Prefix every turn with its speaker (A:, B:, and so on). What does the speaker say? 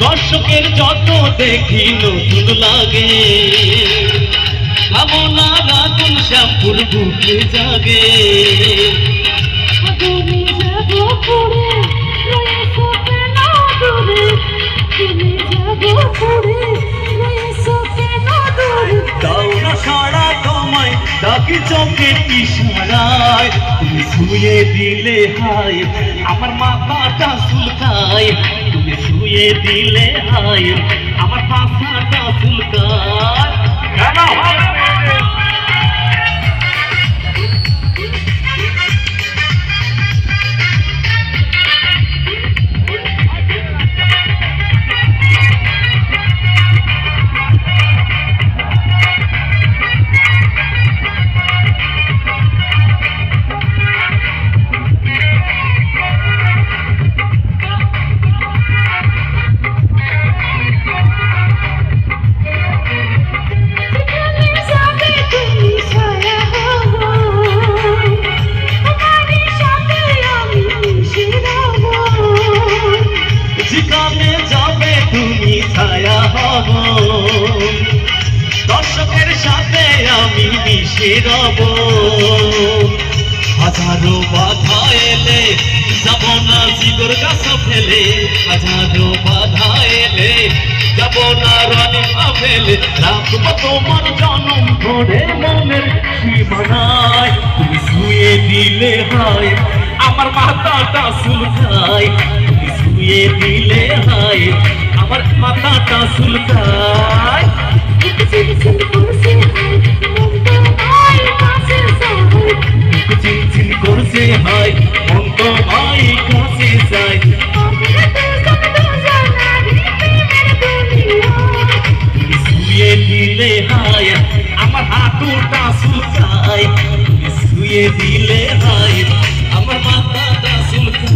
A: দর্শকের যত দেখি নতুন লাগে, ভাবনার আগুন শ্যামপুর বুকে জাগে। দাও না সাড়া তোমায় ডাকি চোখের ইশারায়, তুমি শুয়ে দিলে হায় আমার মাথাটা চুলকায়, তুমি শুয়ে দিলে হায় আমার মাথাটা চুলকায়। যেখানে যাবে তুমি ছায়া হব, দর্শকের সাথে আমি মিশে রব। হাজারো বাধা এলে যাব না জিগর গাছ ফেলে, হাজারো বাধা এলে যাব না রানিমা ফেলে, রাখব তোমার জনম ধরে মনের সীমানায়। তুমি শুয়ে দিলে হয় আমার মাথাটা চুলকায়, তুমি শুয়ে দিলে হয় আমার মাথাটা চুলকায়। চিনচিন করছে হয় মন তো ভাই কাছে যায়, তুমি শুয়ে দিলে হয় আমার হাঁটুটা চুলকায়, তুমি শুয়ে দিলে হয় আমার মাথাটা চুলকায়।